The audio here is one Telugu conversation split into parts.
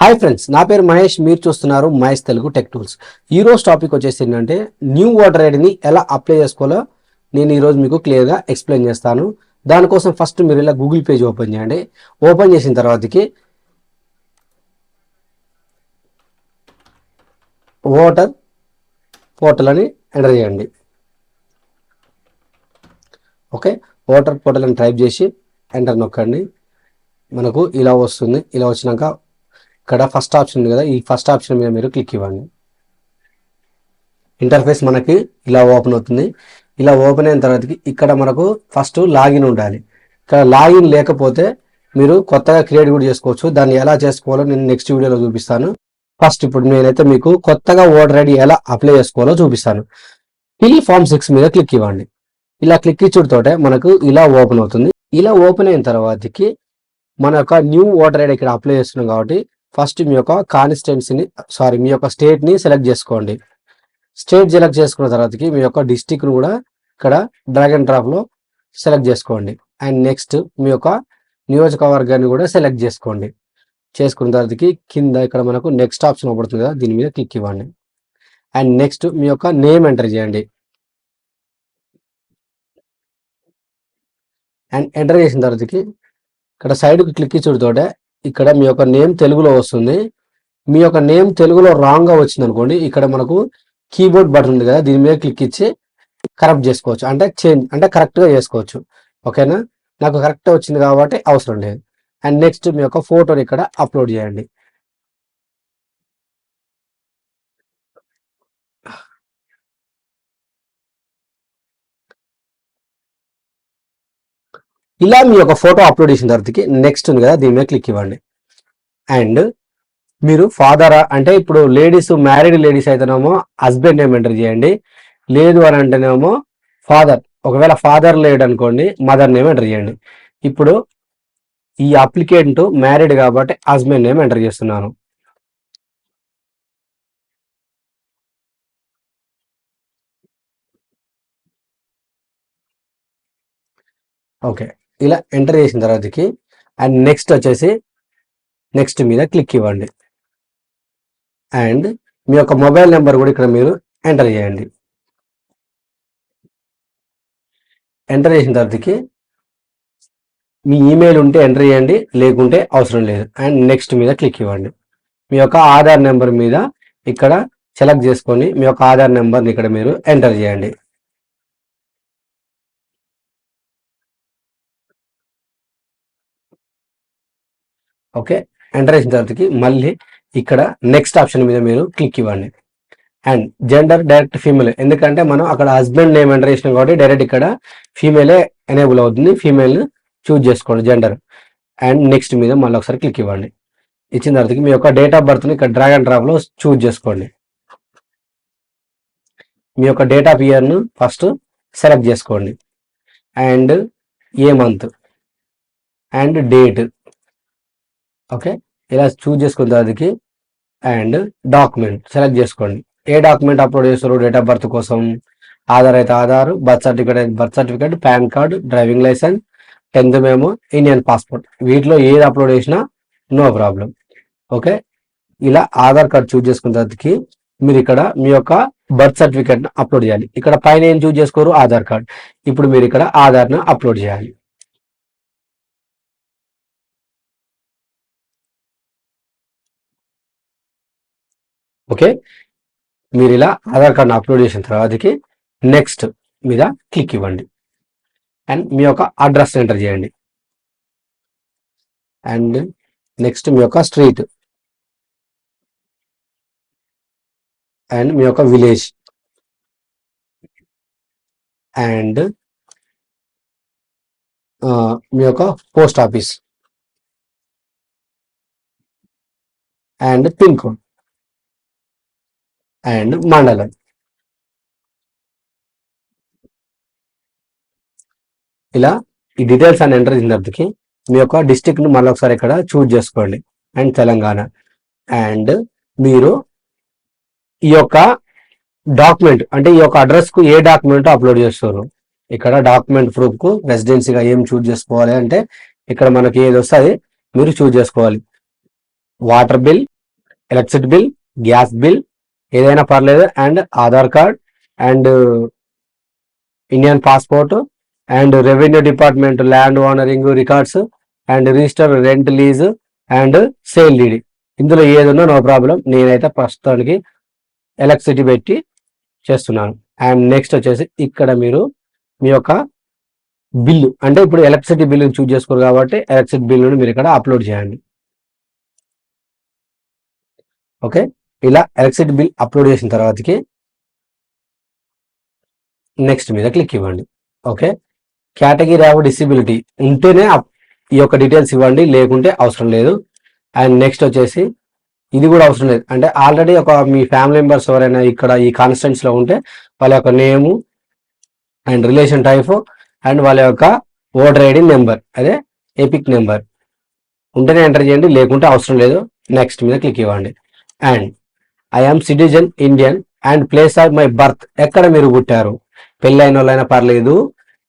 హాయ్ ఫ్రెండ్స్, నా పేరు మహేష్. మీరు చూస్తున్నారు మహేష్ తెలుగు టెక్ టూల్స్. ఈ రోజు టాపిక్ వచ్చేసి ఏంటంటే న్యూ ఓటర్ ఐడిని ఎలా అప్లై చేసుకోవాలో నేను ఈరోజు మీకు క్లియర్గా ఎక్స్ప్లెయిన్ చేస్తాను. దానికోసం ఫస్ట్ మీరు ఇలా గూగుల్ పేజ్ ఓపెన్ చేయండి. ఓపెన్ చేసిన తర్వాతకి ఓటర్ పోర్టల్ అని ఎంటర్ చేయండి. ఓకే, ఓటర్ పోర్టల్ అని టైప్ చేసి ఎంటర్ నొక్కండి. మనకు ఇలా వస్తుంది. ఇలా వచ్చినాక ఇక్కడ ఫస్ట్ ఆప్షన్ ఉంది కదా, ఈ ఫస్ట్ ఆప్షన్ మీద మీరు క్లిక్ ఇవ్వండి. ఇంటర్ఫేస్ మనకి ఇలా ఓపెన్ అవుతుంది. ఇలా ఓపెన్ అయిన తర్వాతకి ఇక్కడ మనకు ఫస్ట్ లాగిన్ ఉండాలి. ఇక్కడ లాగిన్ లేకపోతే మీరు కొత్తగా క్రియేట్ కూడా చేసుకోవచ్చు. దాన్ని ఎలా చేసుకోవాలో నేను నెక్స్ట్ వీడియోలో చూపిస్తాను. ఫస్ట్ ఇప్పుడు నేనైతే మీకు కొత్తగా ఓటర్ ఐడి ఎలా అప్లై చేసుకోవాలో చూపిస్తాను. ఫిల్ ఫామ్ 6 మీద క్లిక్ ఇవ్వండి. ఇలా క్లిక్ ఇచ్చుడుతోటే మనకు ఇలా ఓపెన్ అవుతుంది. ఇలా ఓపెన్ అయిన తర్వాతకి మన యొక్క న్యూ ఓటర్ ఐడి ఇక్కడ అప్లై చేస్తున్నాం కాబట్టి ఫస్ట్ మీ యొక్క కాన్స్టిట్యున్సీని మీ యొక్క స్టేట్ని సెలెక్ట్ చేసుకోండి. స్టేట్ సెలెక్ట్ చేసుకున్న తర్వాతకి మీ యొక్క డిస్టిక్ను కూడా ఇక్కడ డ్రాగ్ అండ్ డ్రాప్లో సెలెక్ట్ చేసుకోండి. అండ్ నెక్స్ట్ మీ యొక్క నియోజకవర్గాన్ని కూడా సెలెక్ట్ చేసుకోండి. చేసుకున్న తర్వాతకి కింద ఇక్కడ మనకు నెక్స్ట్ ఆప్షన్ పడుతుంది కదా, దీని మీద క్లిక్ ఇవ్వండి. అండ్ నెక్స్ట్ మీ యొక్క నేమ్ ఎంటర్ చేయండి. అండ్ ఎంటర్ చేసిన తర్వాతకి ఇక్కడ సైడ్కి క్లిక్ ఇచ్చుడుతోటే ఇక్కడ మీ యొక్క నేమ్ తెలుగులో వస్తుంది. మీ యొక్క నేమ్ తెలుగులో రాంగ్గా వచ్చింది అనుకోండి, ఇక్కడ మనకు కీబోర్డ్ బటన్ ఉంది కదా, దీని మీద క్లిక్ ఇచ్చి కరెక్ట్ చేసుకోవచ్చు. అంటే కరెక్ట్గా చేసుకోవచ్చు. ఓకేనా, నాకు కరెక్ట్గా వచ్చింది కాబట్టి అవసరం లేదు. అండ్ నెక్స్ట్ మీ యొక్క ఫోటోని ఇక్కడ అప్లోడ్ చేయండి. ఇలా మీ యొక్క ఫోటో అప్లోడ్ చేసిన తర్వాతకి నెక్స్ట్ ఉంది కదా, దీని మీద క్లిక్ ఇవ్వండి. అండ్ మీరు ఫాదరా అంటే ఇప్పుడు లేడీస్ మ్యారీడ్ లేడీస్ అయితేనేమో హస్బెండ్ నేమ్ ఎంటర్ చేయండి. లేదు అని అంటేనేమో ఫాదర్. ఒకవేళ ఫాదర్ లేడు అనుకోండి, మదర్ నేమ్ ఎంటర్ చేయండి. ఇప్పుడు ఈ అప్లికెంట్ మ్యారీడ్ కాబట్టి హస్బెండ్ నేమ్ ఎంటర్ చేస్తున్నాను. ఓకే, ఇలా ఎంటర్ చేసిన తర్వాతకి అండ్ నెక్స్ట్ వచ్చేసి నెక్స్ట్ మీద క్లిక్ ఇవ్వండి. అండ్ మీ యొక్క మొబైల్ నెంబర్ కూడా ఇక్కడ మీరు ఎంటర్ చేయండి. ఎంటర్ చేసిన తర్వాతకి మీ ఈమెయిల్ ఉంటే ఎంటర్ చేయండి, లేకుంటే అవసరం లేదు. అండ్ నెక్స్ట్ మీద క్లిక్ ఇవ్వండి. మీ యొక్క ఆధార్ నెంబర్ మీద ఇక్కడ సెలెక్ట్ చేసుకొని మీ యొక్క ఆధార్ నెంబర్ని ఇక్కడ మీరు ఎంటర్ చేయండి. ఓకే, ఎంటర్ చేసిన తర్వాతకి మళ్ళీ ఇక్కడ నెక్స్ట్ ఆప్షన్ మీద మీరు క్లిక్ ఇవ్వండి. అండ్ జెండర్ డైరెక్ట్ ఫీమేల్, ఎందుకంటే మనం అక్కడ హస్బెండ్ నేమ్ ఎంటర్ చేసినాం కాబట్టి డైరెక్ట్ ఇక్కడ ఫీమేలే ఎనేబుల్ అవుతుంది. ఫీమేల్ చూజ్ చేసుకోండి జెండర్. అండ్ నెక్స్ట్ మీద మళ్ళీ ఒకసారి క్లిక్ ఇవ్వండి. ఇచ్చిన తర్వాతకి మీ యొక్క డేట్ ఆఫ్ బర్త్ని ఇక్కడ డ్రాగ్ అండ్ డ్రాప్లో చూజ్ చేసుకోండి. మీ యొక్క డేట్ ఆఫ్ ఇయర్ను ఫస్ట్ సెలెక్ట్ చేసుకోండి. And A month and date. Okay, ఇలా చూజ్ చేసుకున్న తర్వాతకి అండ్ డాక్యుమెంట్ సెలెక్ట్ చేసుకోండి. ఏ డాక్యుమెంట్ అప్లోడ్ చేస్తారు డేట్ ఆఫ్ బర్త్ కోసం? ఆధార్ అయితే ఆధార్, బర్త్ సర్టిఫికేట్ అయితే birth certificate, PAN card, driving licence, 10th memo, Indian passport. వీటిలో ఏది అప్లోడ్ చేసినా నో ప్రాబ్లం. ఓకే, ఇలా ఆధార్ కార్డ్ చూజ్ చేసుకున్న తర్వాతకి మీరు ఇక్కడ మీ యొక్క బర్త్ సర్టిఫికేట్ను అప్లోడ్ చేయాలి. ఇక్కడ పైన ఏం చూజ్ చేసుకోరు? ఆధార్ కార్డ్. ఇప్పుడు మీరు ఇక్కడ ఆధార్ను అప్లోడ్ చేయాలి. ఓకే, మీరు ఇలా ఆధార్ కార్డ్ని అప్లోడ్ చేసిన తర్వాతకి నెక్స్ట్ మీద క్లిక్ ఇవ్వండి. అండ్ మీ యొక్క అడ్రస్ ఎంటర్ చేయండి. అండ్ నెక్స్ట్ మీ యొక్క స్ట్రీట్ అండ్ మీ యొక్క విలేజ్ అండ్ మీ యొక్క post office and pin code and మండలం. ఇలా ఈ డీటెయిల్స్ అని ఎంటర్ చేసిన తర్వాతకి మీ యొక్క డిస్టిక్ను మళ్ళీ ఒకసారి ఇక్కడ చూజ్ చేసుకోండి. అండ్ తెలంగాణ. అండ్ మీరు ఈ యొక్క డాక్యుమెంట్ అంటే ఈ యొక్క అడ్రస్కు ఏ డాక్యుమెంట్ అప్లోడ్ చేస్తారు? ఇక్కడ డాక్యుమెంట్ ప్రూఫ్కు రెసిడెన్సీగా ఏం చూజ్ చేసుకోవాలి అంటే ఇక్కడ మనకి ఏది వస్తే అది మీరు చూజ్ చేసుకోవాలి. Water bill, electricity bill, gas bill ఏదైనా పర్లేదు, and Aadhaar card, and Indian passport, and revenue department land owning records, and register rent lease, and sale deed. ఇందులో ఏదున్నా నో ప్రాబ్లం. నేనైతే ప్రస్తుతానికి ఎలక్ట్రిసిటీ పెట్టి చేస్తున్నాను. అండ్ నెక్స్ట్ వచ్చేసి ఇక్కడ మీరు మీ యొక్క బిల్లు, అంటే ఇప్పుడు ఎలక్ట్రిసిటీ బిల్లుని చూజ్ చేసుకోరు కాబట్టి ఎలక్ట్రిసిటీ బిల్లుని మీరు ఇక్కడ అప్లోడ్ చేయండి. ఓకే, ఇలా ఎలక్ట్రిసిటీ బిల్ అప్లోడ్ చేసిన తర్వాతకి నెక్స్ట్ మీద క్లిక్ ఇవ్వండి. ఓకే, కేటగిరీ ఆఫ్ డిసేబిలిటీ ఉంటేనే ఈ యొక్క డీటెయిల్స్ ఇవ్వండి, లేకుంటే అవసరం లేదు. అండ్ నెక్స్ట్ వచ్చేసి ఇది కూడా అవసరం లేదు, అంటే ఆల్రెడీ ఒక మీ ఫ్యామిలీ మెంబర్స్ ఎవరైనా ఇక్కడ ఈ కాన్స్టెంట్స్లో ఉంటే వాళ్ళ యొక్క name and relation type and వాళ్ళ యొక్క ఓటర్ ఐడి నెంబర్, అదే ఎపిక్ నెంబర్ ఉంటేనే ఎంటర్ చేయండి, లేకుంటే అవసరం లేదు. నెక్స్ట్ మీద క్లిక్ ఇవ్వండి. And I'm citizen Indian and place of my birth, ఎక్కడ మీరు పుట్టారు, పెళ్ళి అయిన వాళ్ళైనా పర్లేదు,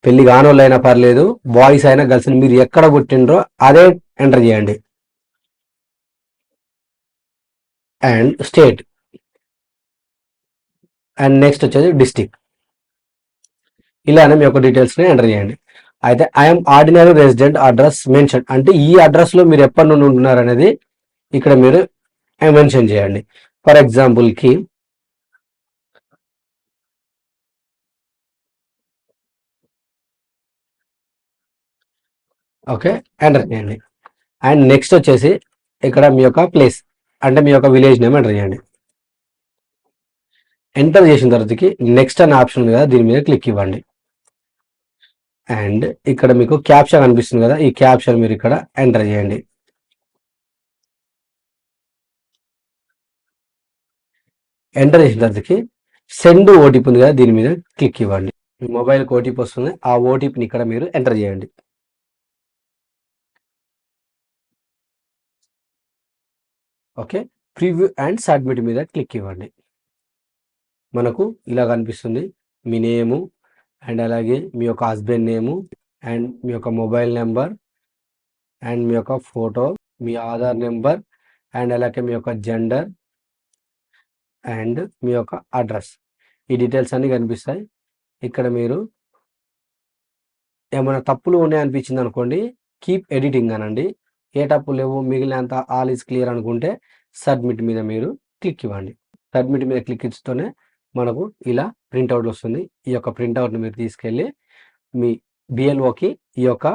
పెళ్లి కాని వాళ్ళైనా పర్లేదు, బాయ్స్ అయినా గర్ల్స్ అయినా, మీరు ఎక్కడ పుట్టినరో అదే ఎంటర్ చేయండి. అండ్ స్టేట్, అండ్ నెక్స్ట్ వచ్చేసి డిస్టిక్. ఇలానే మీ యొక్క డీటెయిల్స్ని ఎంటర్ చేయండి. అయితే I'm ordinary resident address mention, అంటే ఈ అడ్రస్లో మీరు ఎప్పటి నుండి ఉంటున్నారు అనేది ఇక్కడ మీరు మెన్షన్ చేయండి. ఫర్ ఎగ్జాంపుల్కి ఓకే, ఎంటర్ చేయండి. అండ్ నెక్స్ట్ వచ్చేసి ఇక్కడ మీ యొక్క ప్లేస్, అంటే మీ యొక్క విలేజ్ నేమ్ ఎంటర్ చేయండి. ఎంటర్ చేసిన తర్వాతకి నెక్స్ట్ అనే ఆప్షన్ ఉంది కదా, దీని మీద క్లిక్ ఇవ్వండి. అండ్ ఇక్కడ మీకు క్యాప్షన్ కనిపిస్తుంది కదా, ఈ క్యాప్షన్ మీరు ఇక్కడ ఎంటర్ చేయండి. ఎంటర్ చేసిన తర్వాతకి సెండ్ ఓటీపీ ఉంది కదా, దీని మీద క్లిక్ ఇవ్వండి. మీ మొబైల్కి ఓటీపీ వస్తుంది, ఆ ఓటీపీని ఇక్కడ మీరు ఎంటర్ చేయండి. ఓకే, ప్రివ్యూ అండ్ సబ్మిట్ మీద క్లిక్ ఇవ్వండి. మనకు ఇలా కనిపిస్తుంది మీ నేము, అండ్ అలాగే మీ యొక్క హస్బెండ్ నేము, అండ్ మీ యొక్క మొబైల్ నెంబర్, అండ్ మీ యొక్క photo, me Aadhaar number, and అలాగే మీ యొక్క జెండర్, అండ్ మీ యొక్క అడ్రస్. ఈ డీటెయిల్స్ అన్నీ కనిపిస్తాయి. ఇక్కడ మీరు ఏమైనా తప్పులు ఉన్నాయి అనిపించింది అనుకోండి, కీప్ ఎడిటింగ్ అనండి. ఏ తప్పులు లేవు, మిగిలినంత ఆల్ ఈజ్ క్లియర్ అనుకుంటే సబ్మిట్ మీద మీరు క్లిక్ ఇవ్వండి. సబ్మిట్ మీద క్లిక్ ఇస్తూనే మనకు ఇలా ప్రింట్అవుట్ వస్తుంది. ఈ యొక్క ప్రింట్అవుట్ని మీరు తీసుకెళ్ళి మీ బిఎల్ఓకి, ఈ యొక్క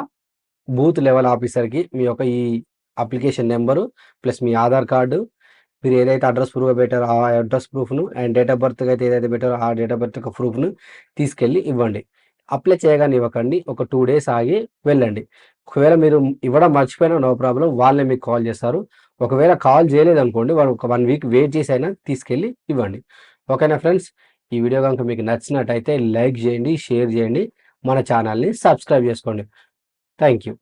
బూత్ లెవెల్ ఆఫీసర్కి మీ యొక్క ఈ అప్లికేషన్ నెంబరు ప్లస్ మీ ఆధార్ కార్డు, మీరు ఏదైతే అడ్రస్ ప్రూఫ్ పెట్టారో ఆ అడ్రస్ ప్రూఫ్ను, అండ్ డేట్ ఆఫ్ బర్త్ అయితే ఏదైతే పెట్టారో ఆ డేట్ ఆఫ్ బర్త్ యొక్క ప్రూఫ్ను తీసుకెళ్ళి ఇవ్వండి. అప్లై చేయగానే ఇవ్వకండి, ఒక 2 days ఆగి వెళ్ళండి. ఒకవేళ మీరు ఇవ్వడం మర్చిపోయినా నో ప్రాబ్లం, వాళ్ళే మీకు కాల్ చేస్తారు. ఒకవేళ కాల్ చేయలేదనుకోండి, వాళ్ళు ఒక 1 week వెయిట్ చేసి అయినా తీసుకెళ్ళి ఇవ్వండి. ఓకేనా ఫ్రెండ్స్, ఈ వీడియో కనుక మీకు నచ్చినట్టయితే లైక్ చేయండి, షేర్ చేయండి, మన ఛానల్ని సబ్స్క్రైబ్ చేసుకోండి. Thank you.